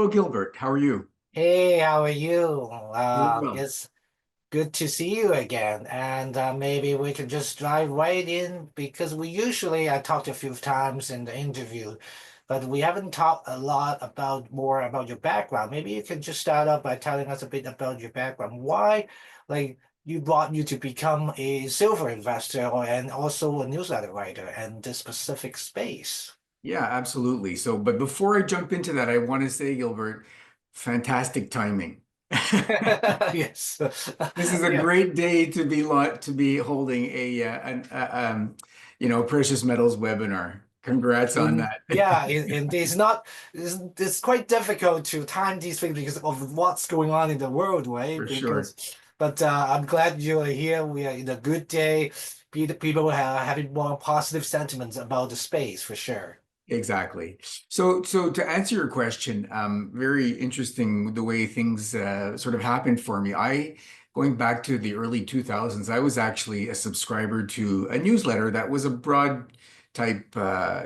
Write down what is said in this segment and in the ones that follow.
Hello, Gilbert. How are you? Hey, how are you? Doing well. It's good to see you again. And maybe we can just dive right in because I talked a few times in the interview, but we haven't talked a lot more about your background. Maybe you can just start off by telling us a bit about your background. Why, like, you brought you to become a silver investor and also a newsletter writer in this specific space. Yeah, absolutely. But before I jump into that, I want to say, Gilbert, fantastic timing. Yes. This is a Yeah. great day to be holding a precious metals webinar. Congrats on that. Yeah, and it's quite difficult to time these things because of what's going on in the world, right? For sure. But I'm glad you are here. We are in a good day. People are having more positive sentiments about the space for sure. Exactly. So to answer your question, very interesting the way things sort of happened for me. Going back to the early 2000s, I was actually a subscriber to a newsletter that was a broad type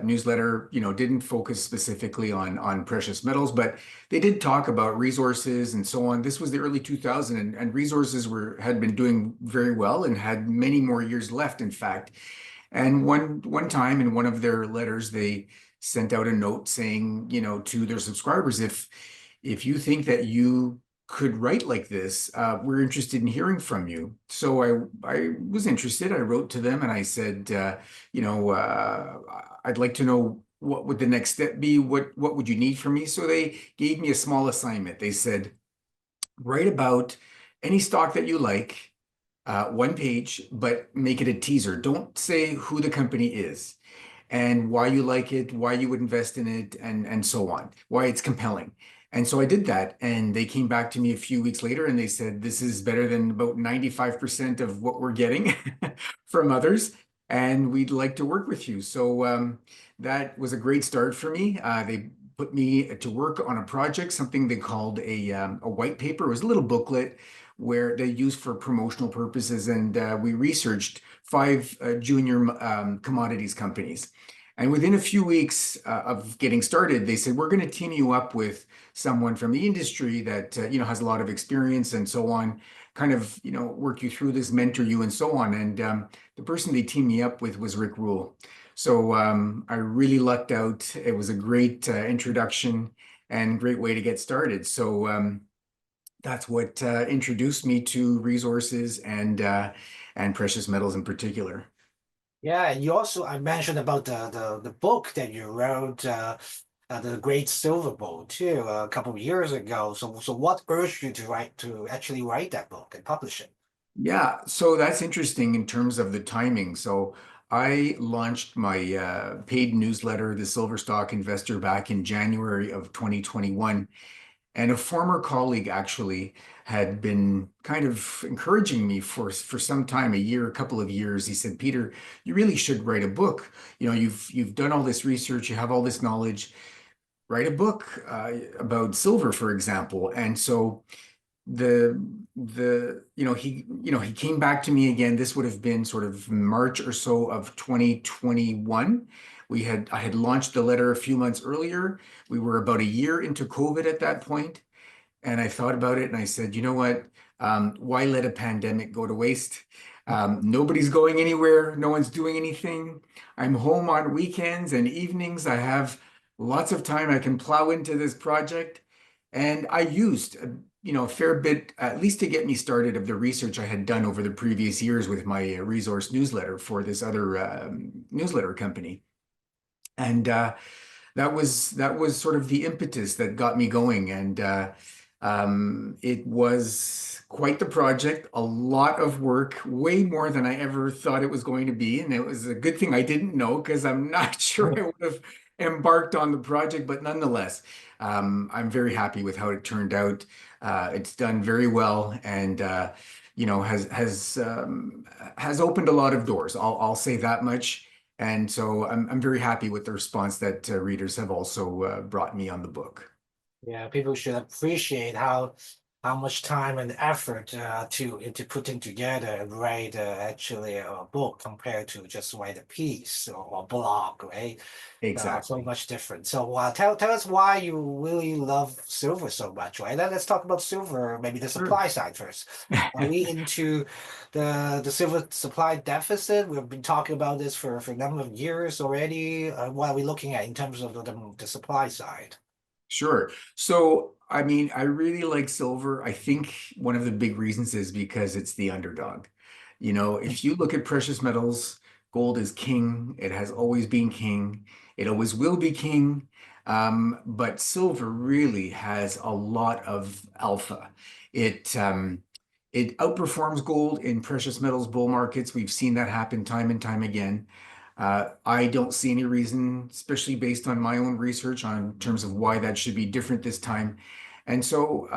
newsletter, didn't focus specifically on precious metals, but they did talk about resources and so on. This was the early 2000s, and resources had been doing very well and had many more years left, in fact. And one time in one of their letters, they sent out a note saying, to their subscribers, if you think that you could write like this, we're interested in hearing from you. So I was interested. I wrote to them and I said, I'd like to know what would the next step be? What would you need from me? So they gave me a small assignment. They said, write about any stock that you like, one page, but make it a teaser. Don't say who the company is and why you like it, why you would invest in it, and so on, why it's compelling. And so I did that, and they came back to me a few weeks later and they said, this is better than about 95% of what we're getting from others, and we'd like to work with you. So that was a great start for me. They put me to work on a project, something they called a white paper. It was a little booklet where they used for promotional purposes, and we researched 5 junior commodities companies. And within a few weeks of getting started, they said, we're going to team you up with someone from the industry that has a lot of experience and so on, kind of work you through this, mentor you and so on. And the person they teamed me up with was Rick Rule. So I really lucked out. It was a great introduction and great way to get started. So that's what introduced me to resources and precious metals in particular. Yeah, and I mentioned about the book that you wrote, the Great Silver Bowl too, a couple of years ago. So what urged you to actually write that book and publish it? Yeah, so that's interesting in terms of the timing. So I launched my paid newsletter, The Silver Stock Investor, back in January of 2021. And a former colleague actually had been kind of encouraging me for some time, a couple of years. He said, Peter, you really should write a book. You've done all this research, you have all this knowledge. Write a book about silver, for example. And so he came back to me again. This would have been sort of March or so of 2021. I had launched the letter a few months earlier. We were about a year into COVID at that point, and I thought about it and I said, you know what? Why let a pandemic go to waste? Nobody's going anywhere. No one's doing anything. I'm home on weekends and evenings. I have lots of time I can plow into this project. And I used, a fair bit, at least to get me started, of the research I had done over the previous years with my resource newsletter for this other newsletter company. And that was sort of the impetus that got me going. And it was quite the project, a lot of work, way more than I ever thought it was going to be. And it was a good thing I didn't know, because I'm not sure I would have embarked on the project. But nonetheless, I'm very happy with how it turned out. It's done very well, and has opened a lot of doors. I'll say that much. And so I'm very happy with the response that readers have also brought me on the book. Yeah, people should appreciate how how much time and effort into putting together and write actually a book compared to just write a piece or blog, right? So Exactly. much different. So tell us why you really love silver so much, right? Let's talk about silver, maybe the Sure. supply side first. Are we into the silver supply deficit? We've been talking about this for a number of years already. What are we looking at in terms of the supply side? Sure. So, I mean, I really like silver. I think one of the big reasons is because it's the underdog. You know, if you look at precious metals, gold is king. It has always been king. It always will be king. But silver really has a lot of alpha. It outperforms gold in precious metals bull markets. We've seen that happen time and time again. I don't see any reason, especially based on my own research on terms of why that should be different this time. And so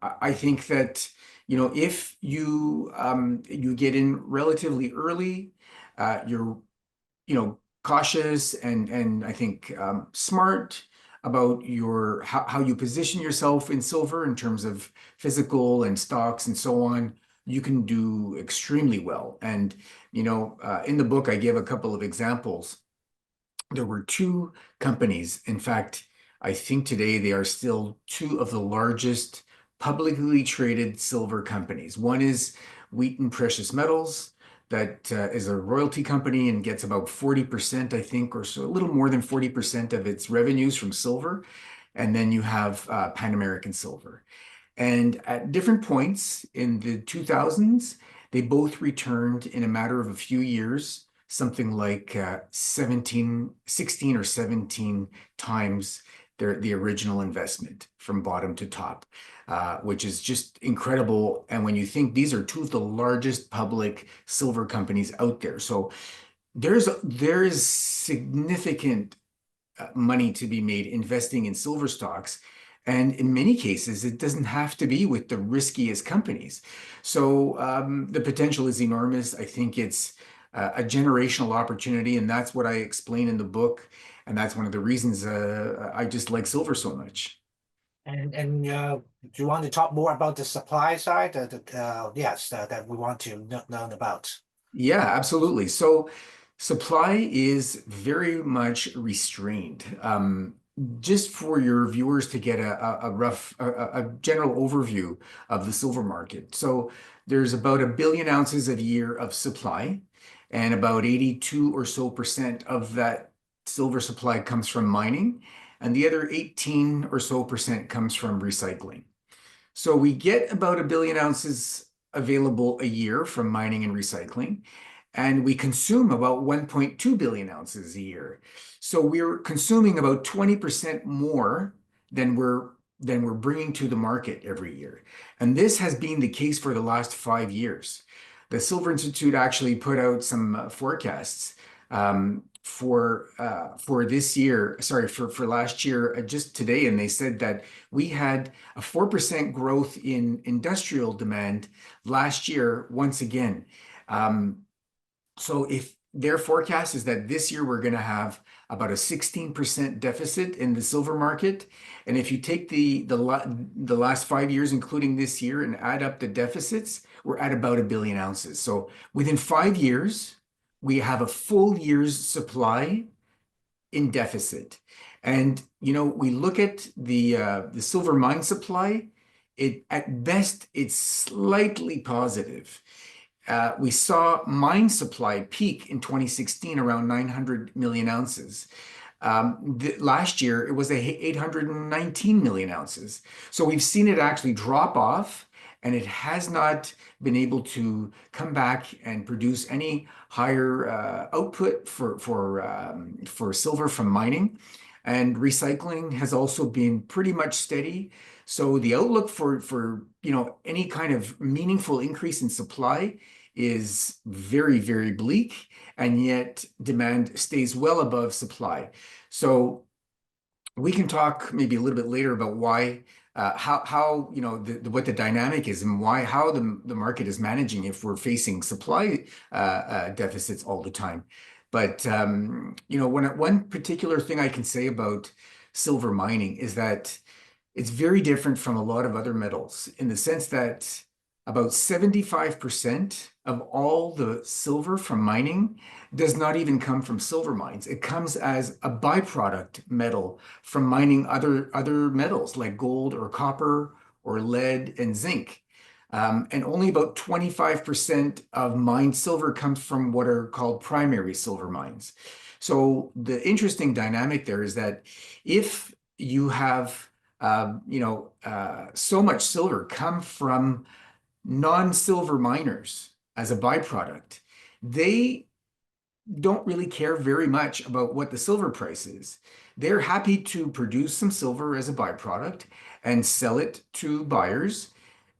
I think that, you know, if you get in relatively early, you're, you know, cautious and I think smart about your how you position yourself in silver in terms of physical and stocks and so on, you can do extremely well. And you know, in the book, I give a couple of examples. There were two companies. In fact, I think today they are still two of the largest publicly traded silver companies. One is Wheaton Precious Metals, that is a royalty company and gets about 40%, I think, or so, a little more than 40% of its revenues from silver. And then you have Pan American Silver. And at different points in the 2000s, they both returned in a matter of a few years, something like 16 or 17 times the original investment from bottom to top, which is just incredible. And when you think these are two of the largest public silver companies out there. So there is significant money to be made investing in silver stocks. And in many cases, it doesn't have to be with the riskiest companies. So the potential is enormous. I think it's a generational opportunity, and that's what I explain in the book. And that's one of the reasons I just like silver so much. And do you want to talk more about the supply side? Yes, that we want to learn about. Yeah, absolutely. So supply is very much restrained. Just for your viewers to get a general overview of the silver market. So there's about 1 billion ounces a year of supply, and about 82 or so% of that silver supply comes from mining, and the other 18 or so% comes from recycling. So we get about 1 billion ounces available a year from mining and recycling, and we consume about 1.2 billion ounces a year. So we're consuming about 20% more than we're bringing to the market every year. And this has been the case for the last 5 years. The Silver Institute actually put out some forecasts for this year, sorry, for last year, just today, and they said that we had a 4% growth in industrial demand last year once again. So if their forecast is that this year we're going to have about a 16% deficit in the silver market, and if you take the last 5 years, including this year, and add up the deficits, we're at about 1 billion ounces. So within 5 years, we have a full year's supply in deficit. And you know, we look at the silver mine supply. At best, it's slightly positive. We saw mine supply peak in 2016 around 900 million ounces. Last year, it was 819 million ounces. So we've seen it actually drop off, and it has not been able to come back and produce any higher output for silver from mining. And recycling has also been pretty much steady. So the outlook for you know, any kind of meaningful increase in supply is very, very bleak, and yet demand stays well above supply. So we can talk maybe a little bit later about why, how you know, what the dynamic is and how the market is managing if we're facing supply deficits all the time. But you know, one particular thing I can say about silver mining is that it's very different from a lot of other metals in the sense that about 75% of all the silver from mining does not even come from silver mines. It comes as a byproduct metal from mining other metals like gold or copper or lead and zinc. And only about 25% of mined silver comes from what are called primary silver mines. So the interesting dynamic there is that if you have so much silver come from non-silver miners as a byproduct, they don't really care very much about what the silver price is. They're happy to produce some silver as a byproduct and sell it to buyers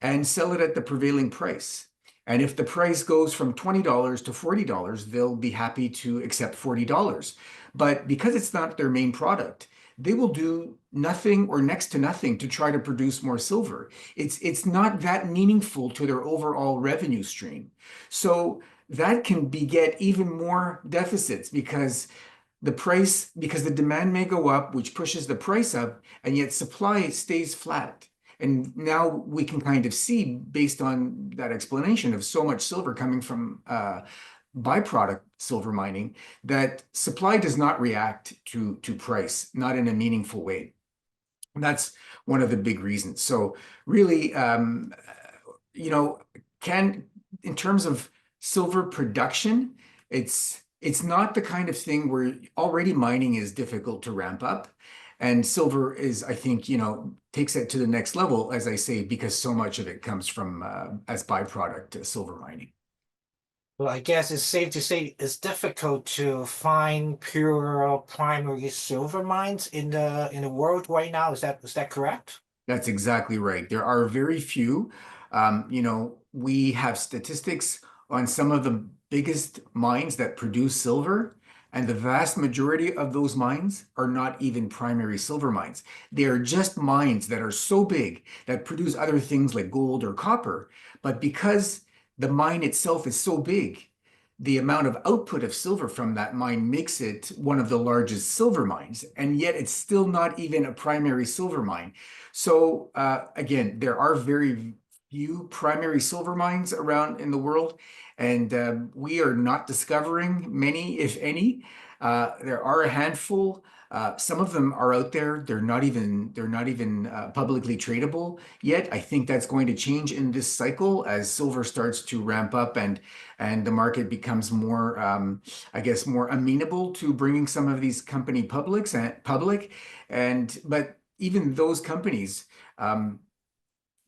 and sell it at the prevailing price. And if the price goes from $20 to $40, they'll be happy to accept $40. But because it's not their main product, they will do nothing or next to nothing to try to produce more silver. It's not that meaningful to their overall revenue stream. So that can beget even more deficits because the demand may go up, which pushes the price up, and yet supply stays flat. And now we can kind of see, based on that explanation of so much silver coming from byproduct silver mining, that supply does not react to price, not in a meaningful way. And that's one of the big reasons. So really, in terms of silver production, it's not the kind of thing where already mining is difficult to ramp up. And silver is, I think, takes it to the next level, as I say, because so much of it comes from as byproduct silver mining. Well, I guess it's safe to say it's difficult to find pure primary silver mines in the world right now. Is that correct? That's exactly right. There are very few. We have statistics on some of the biggest mines that produce silver, and the vast majority of those mines are not even primary silver mines. They are just mines that are so big that produce other things like gold or copper. But because the mine itself is so big, the amount of output of silver from that mine makes it one of the largest silver mines, and yet it's still not even a primary silver mine. So again, there are very few primary silver mines around in the world, and we are not discovering many, if any. There are a handful. Some of them are out there. They're not even publicly tradable yet. I think that's going to change in this cycle as silver starts to ramp up and the market becomes more, more amenable to bringing some of these company public. But even those companies,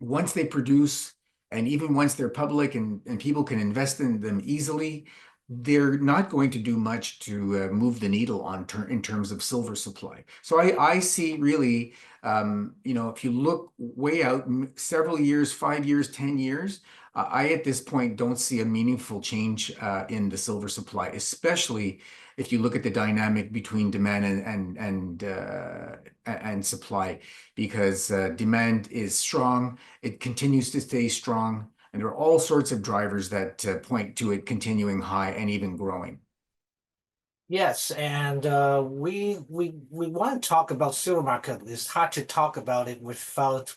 once they produce, and even once they're public and people can invest in them easily, they're not going to do much to move the needle in terms of silver supply. So I see really, if you look way out several years, 5 years, 10 years, I at this point don't see a meaningful change in the silver supply, especially if you look at the dynamic between demand and supply, because demand is strong, it continues to stay strong. And there are all sorts of drivers that point to it continuing high and even growing. Yes, and we want to talk about silver market. It's hard to talk about it without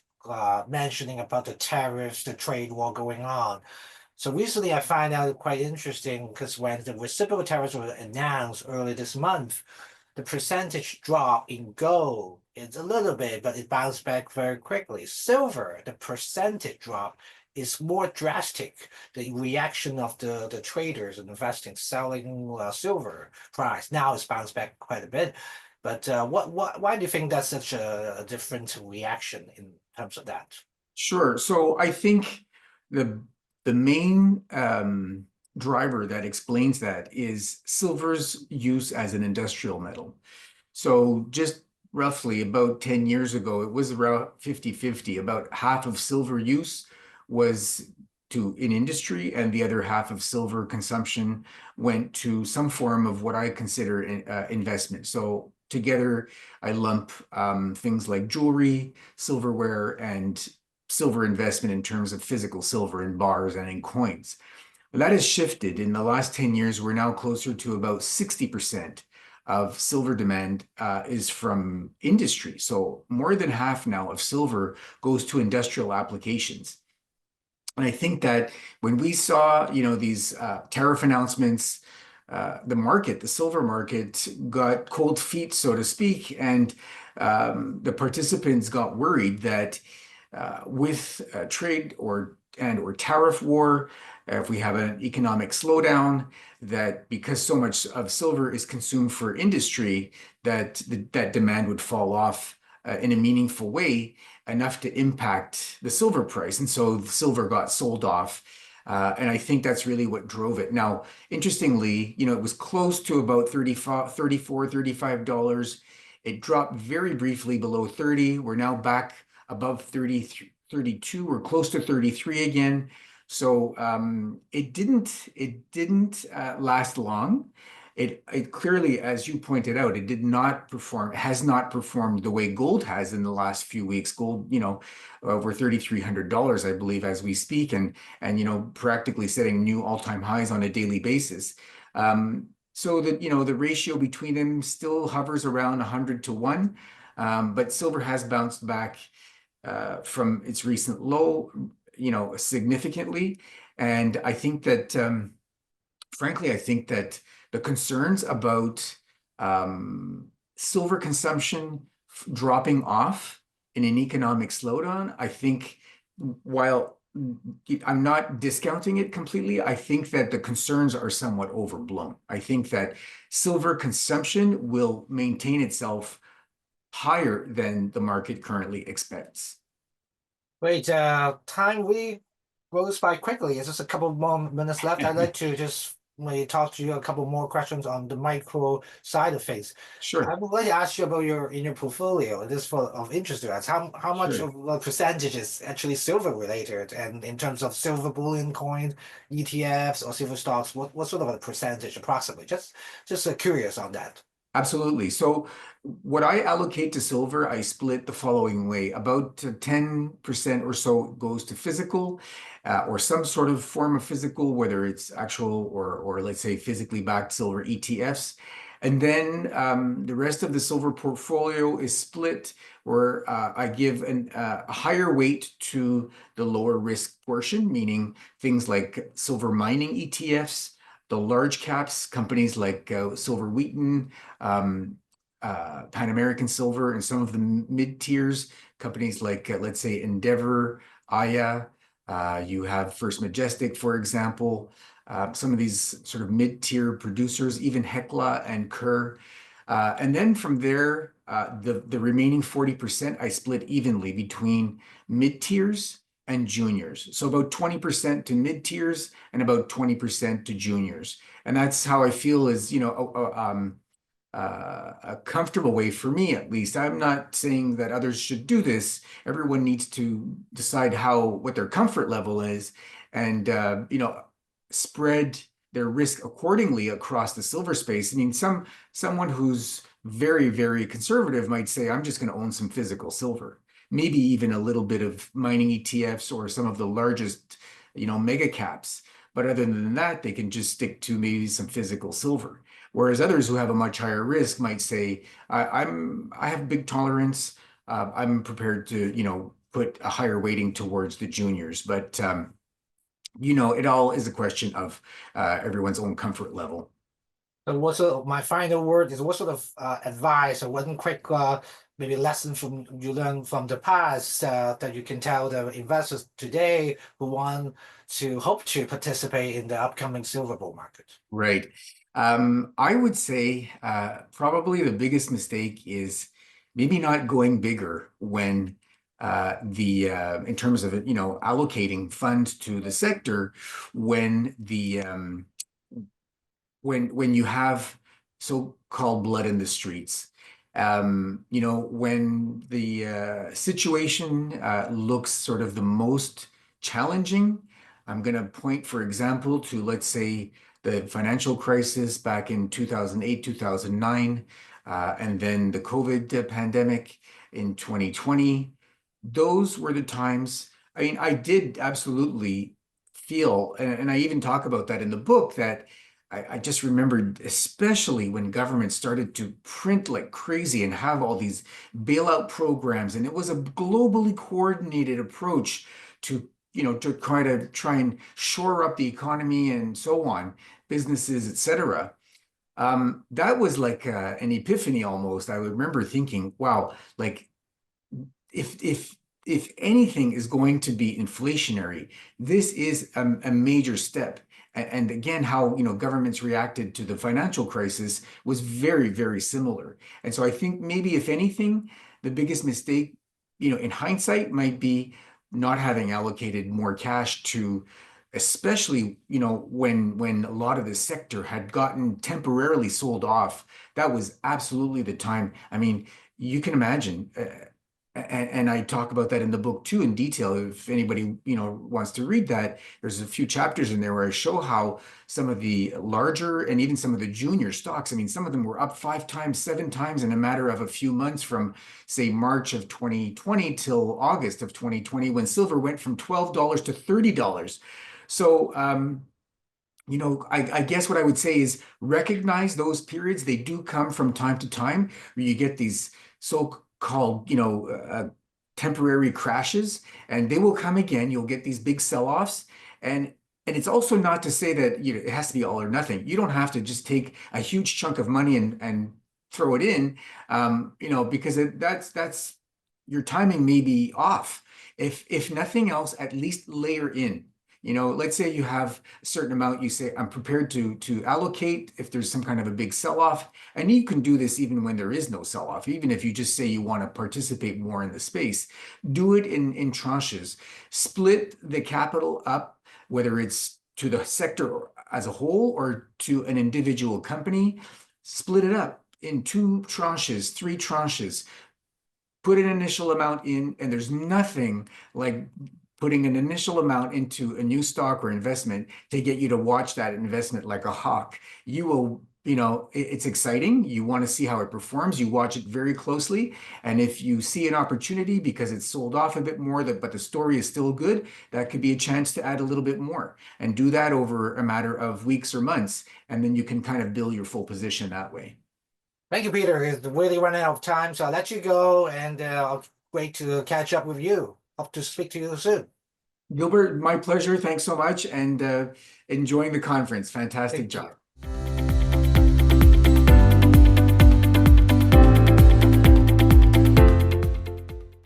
mentioning about the tariffs, the trade war going on. So recently I find out quite interesting because when the reciprocal tariffs were announced early this month, the percentage drop in gold is a little bit, but it bounced back very quickly. Silver, the percentage drop is more drastic. The reaction of the traders and investing, selling silver price now it's bounced back quite a bit. But why do you think that's such a different reaction in terms of that? Sure. So I think the main driver that explains that is silver's use as an industrial metal. So just roughly about 10 years ago, it was around 50-50. About half of silver use was in industry, and the other half of silver consumption went to some form of what I consider investment. So together, I lump things like jewelry, silverware, and silver investment in terms of physical silver in bars and in coins. That has shifted. In the last 10 years, we're now closer to about 60% of silver demand is from industry. So more than half now of silver goes to industrial applications. And I think that when we saw, these tariff announcements, the silver market got cold feet, so to speak, and the participants got worried that with trade or tariff war, if we have an economic slowdown, that because so much of silver is consumed for industry, that demand would fall off in a meaningful way, enough to impact the silver price. And so the silver got sold off. And I think that's really what drove it. Now, interestingly, it was close to about $34, $35. It dropped very briefly below 30. We're now back above 30, 32. We're close to 33 again. So it didn't last long. It clearly, as you pointed out, it has not performed the way gold has in the last few weeks. Gold, over $3,300, I believe, as we speak, and practically setting new all-time highs on a daily basis. So that, the ratio between them still hovers around 100 to 1, but silver has bounced back from its recent low, significantly. And I think that, frankly, the concerns about silver consumption dropping off in an economic slowdown, I think, while I'm not discounting it completely, I think that the concerns are somewhat overblown. I think that silver consumption will maintain itself higher than the market currently expects. Great. Time really goes by quickly. It's just a couple more minutes left. I'd like to just maybe talk to you a couple more questions on the micro side of things. Sure. I would like to ask you about in your portfolio. This is of interest to us. How much Sure. of a percentage is actually silver related, and in terms of silver bullion coin, ETFs, or silver stocks, what sort of a percentage approximately? Just curious on that. Absolutely. So what I allocate to silver, I split the following way. About 10% or so goes to physical, or some sort of form of physical, whether it's actual or let's say physically backed silver ETFs. And then the rest of the silver portfolio is split, where I give a higher weight to the lower risk portion, meaning things like silver mining ETFs, the large caps, companies like Silver Wheaton, Pan American Silver, and some of the mid tiers, companies like, let's say, Endeavor, Aya. You have First Majestic, for example. Some of these sort of mid-tier producers, even Hecla and Kerr. And then from there, the remaining 40% I split evenly between mid-tiers and juniors. So about 20% to mid-tiers and about 20% to juniors. And that's how I feel is, a comfortable way for me, at least. I'm not saying that others should do this. Everyone needs to decide what their comfort level is, and spread their risk accordingly across the silver space. I mean, someone who's very, very conservative might say, I'm just going to own some physical silver, maybe even a little bit of mining ETFs or some of the largest, mega caps. But other than that, they can just stick to maybe some physical silver. Whereas others who have a much higher risk might say, I have big tolerance. I'm prepared to, put a higher weighting towards the juniors. But, it all is a question of everyone's own comfort level. So my final word is, what sort of advice or one quick maybe lesson you learned from the past that you can tell the investors today who hope to participate in the upcoming silver bull market? Right. I would say probably the biggest mistake is maybe not going bigger when in terms of allocating funds to the sector, when when you have so-called blood in the streets. When the situation looks sort of the most challenging. I'm going to point, for example, to, let's say, the financial crisis back in 2008, 2009, and then the COVID pandemic in 2020. Those were the times. I mean, I did absolutely feel, and I even talk about that in the book, that I just remembered, especially when government started to print like crazy and have all these bailout programs, and it was a globally coordinated approach to, to try and shore up the economy and so on, businesses, etc. That was like an epiphany almost. I remember thinking, wow, like if anything is going to be inflationary, this is a major step. And again, how governments reacted to the financial crisis was very, very similar. And so I think maybe if anything, the biggest mistake, in hindsight, might be not having allocated more cash to, especially when a lot of the sector had gotten temporarily sold off. That was absolutely the time. I mean, you can imagine. And I talk about that in the book too in detail. If anybody wants to read that, there's a few chapters in there where I show how some of the larger and even some of the junior stocks, I mean, some of them were up 5 times, 7 times in a matter of a few months, from say March of 2020 till August of 2020, when silver went from $12 to $30. So I guess what I would say is recognize those periods. They do come from time to time where you get these so-called temporary crashes, and they will come again. You'll get these big sell-offs, and it's also not to say that it has to be all or nothing. You don't have to just take a huge chunk of money and throw it in, because that's your timing may be off. If nothing else, at least layer in. Let's say you have a certain amount, you say, I'm prepared to allocate if there's some kind of a big sell-off. And you can do this even when there is no sell-off, even if you just say you want to participate more in the space. Do it in tranches. Split the capital up, whether it's to the sector as a whole or to an individual company. Split it up in 2 tranches, 3 tranches. Put an initial amount in, and there's nothing like putting an initial amount into a new stock or investment to get you to watch that investment like a hawk. You will, it's exciting. You want to see how it performs. You watch it very closely. And if you see an opportunity because it's sold off a bit more, but the story is still good, that could be a chance to add a little bit more, and do that over a matter of weeks or months. And then you can kind of build your full position that way. Thank you, Peter. It's really running out of time, so I'll let you go, and I'll wait to catch up with you. Hope to speak to you soon. Gilbert, my pleasure. Thanks so much, and enjoying the conference. Fantastic Thank job. you.